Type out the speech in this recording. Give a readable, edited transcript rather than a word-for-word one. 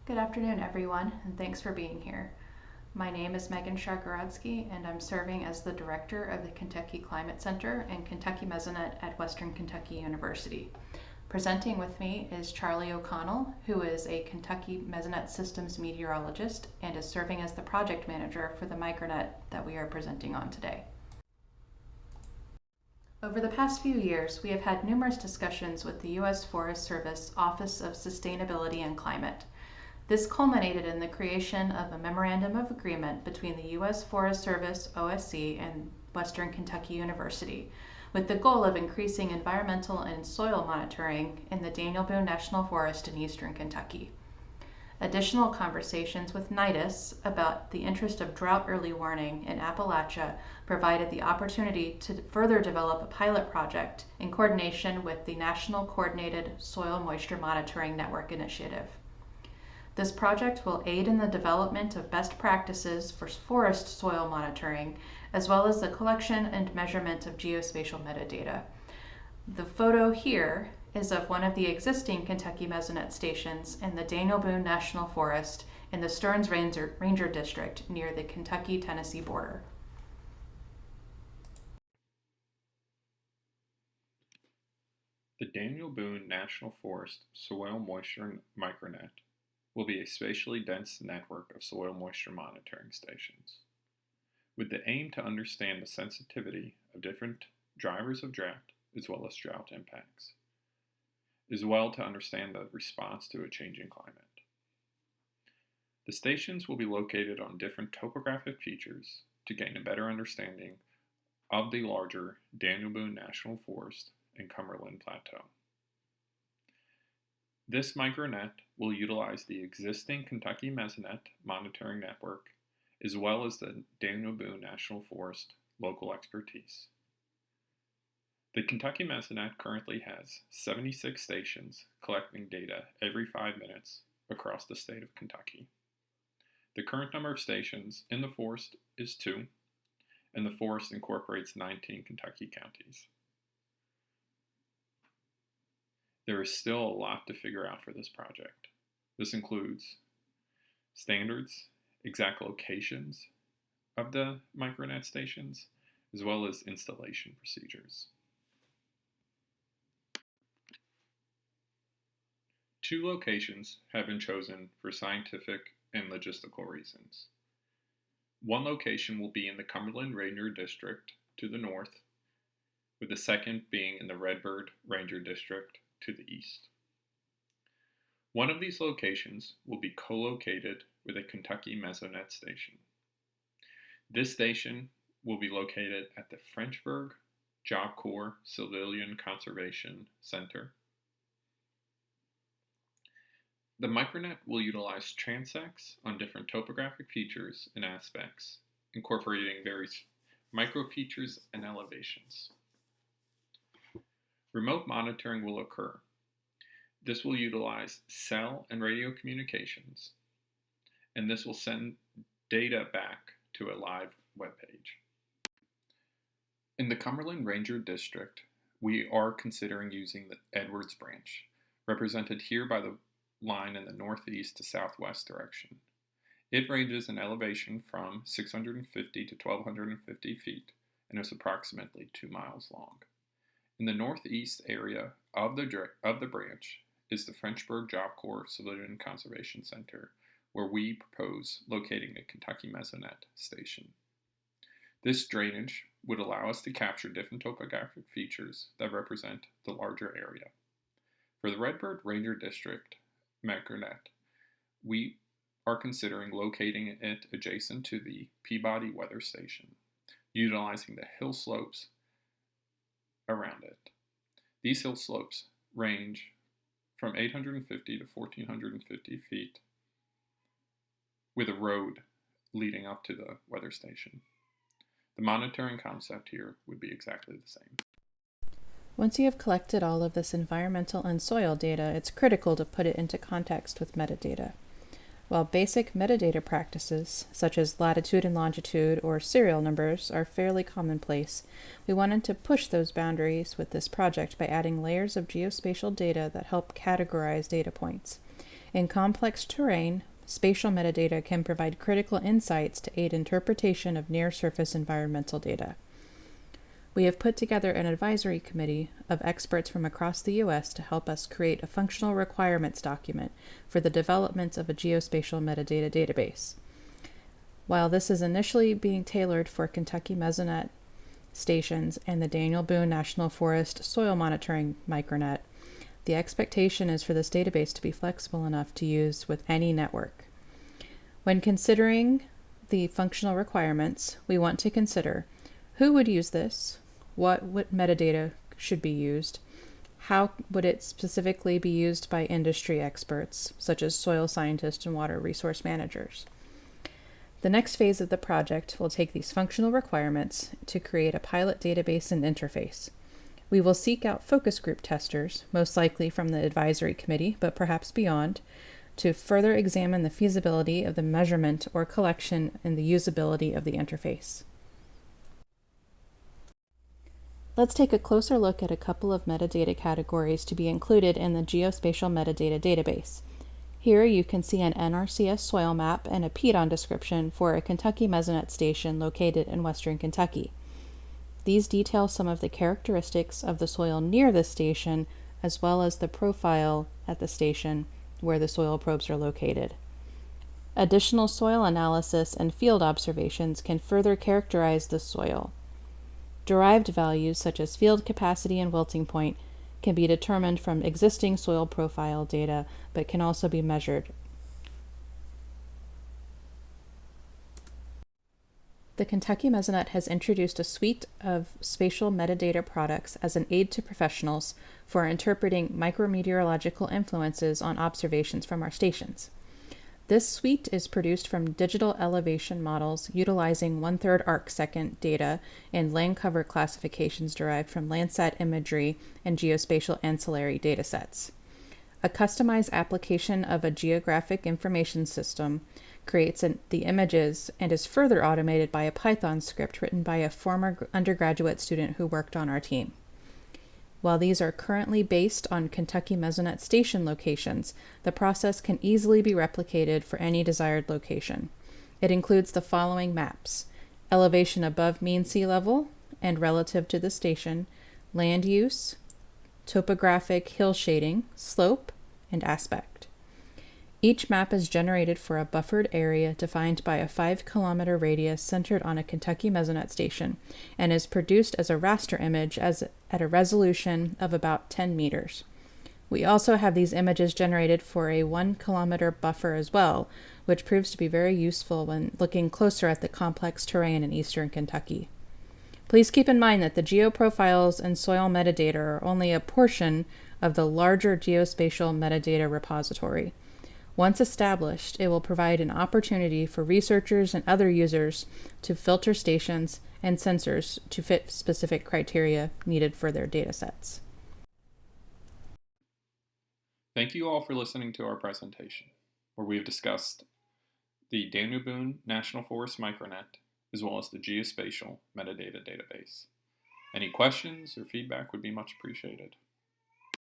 Good afternoon, everyone, and thanks for being here. My name is Megan Sharkorodsky, and I'm serving as the director of the Kentucky Climate Center and Kentucky Mesonet at Western Kentucky University. Presenting with me is Charlie O'Connell, who is a Kentucky Mesonet Systems meteorologist and is serving as the project manager for the micronet that we are presenting on today. Over the past few years, we have had numerous discussions with the U.S. Forest Service Office of Sustainability and Climate. This culminated in the creation of a Memorandum of Agreement between the U.S. Forest Service, OSC, and Western Kentucky University, with the goal of increasing environmental and soil monitoring in the Daniel Boone National Forest in eastern Kentucky. Additional conversations with NIDIS about the interest of drought early warning in Appalachia provided the opportunity to further develop a pilot project in coordination with the National Coordinated Soil Moisture Monitoring Network Initiative. This project will aid in the development of best practices for forest soil monitoring, as well as the collection and measurement of geospatial metadata. The photo here is of one of the existing Kentucky Mesonet stations in the Daniel Boone National Forest in the Stearns Ranger District near the Kentucky-Tennessee border. The Daniel Boone National Forest Soil Moisture Micronet will be a spatially dense network of soil moisture monitoring stations, with the aim to understand the sensitivity of different drivers of drought as well as drought impacts, as well to understand the response to a changing climate. The stations will be located on different topographic features to gain a better understanding of the larger Daniel Boone National Forest and Cumberland Plateau. This micronet will utilize the existing Kentucky Mesonet monitoring network as well as the Daniel Boone National Forest local expertise. The Kentucky Mesonet currently has 76 stations collecting data every 5 minutes across the state of Kentucky. The current number of stations in the forest is 2, and the forest incorporates 19 Kentucky counties. There is still a lot to figure out for this project. This includes standards, exact locations of the micronet stations, as well as installation procedures. 2 locations have been chosen for scientific and logistical reasons. One location will be in the Cumberland Ranger District to the north, with the second being in the Redbird Ranger District to the east. One of these locations will be co-located with a Kentucky Mesonet station. This station will be located at the Frenchburg Job Corps Civilian Conservation Center. The micronet will utilize transects on different topographic features and aspects, incorporating various microfeatures and elevations. Remote monitoring will occur. This will utilize cell and radio communications, and this will send data back to a live web page. In the Cumberland Ranger District, we are considering using the Edwards branch, represented here by the line in the northeast to southwest direction. It ranges in elevation from 650 to 1,250 feet and is approximately 2 miles long. In the northeast area of the branch is the Frenchburg Job Corps Civilian Conservation Center, where we propose locating a Kentucky Mesonet station. This drainage would allow us to capture different topographic features that represent the larger area. For the Redbird Ranger District micronet, we are considering locating it adjacent to the Peabody Weather Station, utilizing the hill slopes around it. These hill slopes range from 850 to 1,450 feet, with a road leading up to the weather station. The monitoring concept here would be exactly the same. Once you have collected all of this environmental and soil data, it's critical to put it into context with metadata. While basic metadata practices, such as latitude and longitude or serial numbers, are fairly commonplace, we wanted to push those boundaries with this project by adding layers of geospatial data that help categorize data points. In complex terrain, spatial metadata can provide critical insights to aid interpretation of near-surface environmental data. We have put together an advisory committee of experts from across the U.S. to help us create a functional requirements document for the development of a geospatial metadata database. While this is initially being tailored for Kentucky Mesonet stations and the Daniel Boone National Forest soil monitoring micronet, the expectation is for this database to be flexible enough to use with any network. When considering the functional requirements, we want to consider who would use this, what metadata should be used, how would it specifically be used by industry experts, such as soil scientists and water resource managers. The next phase of the project will take these functional requirements to create a pilot database and interface. We will seek out focus group testers, most likely from the advisory committee, but perhaps beyond, to further examine the feasibility of the measurement or collection and the usability of the interface. Let's take a closer look at a couple of metadata categories to be included in the Geospatial Metadata Database. Here you can see an NRCS soil map and a PDON description for a Kentucky Mesonet station located in western Kentucky. These detail some of the characteristics of the soil near the station, as well as the profile at the station where the soil probes are located. Additional soil analysis and field observations can further characterize the soil. Derived values such as field capacity and wilting point can be determined from existing soil profile data, but can also be measured. The Kentucky Mesonet has introduced a suite of spatial metadata products as an aid to professionals for interpreting micrometeorological influences on observations from our stations. This suite is produced from digital elevation models utilizing 1/3 arcsecond data and land cover classifications derived from Landsat imagery and geospatial ancillary datasets. A customized application of a geographic information system creates the images and is further automated by a Python script written by a former undergraduate student who worked on our team. While these are currently based on Kentucky Mesonet station locations, the process can easily be replicated for any desired location. It includes the following maps: elevation above mean sea level and relative to the station, land use, topographic hill shading, slope, and aspect. Each map is generated for a buffered area defined by a 5-kilometer radius centered on a Kentucky Mesonet station and is produced as a raster image at a resolution of about 10 meters. We also have these images generated for a 1-kilometer buffer as well, which proves to be very useful when looking closer at the complex terrain in eastern Kentucky. Please keep in mind that the geoprofiles and soil metadata are only a portion of the larger geospatial metadata repository. Once established, it will provide an opportunity for researchers and other users to filter stations and sensors to fit specific criteria needed for their datasets. Thank you all for listening to our presentation, where we have discussed the Daniel Boone National Forest micronet, as well as the Geospatial Metadata Database. Any questions or feedback would be much appreciated.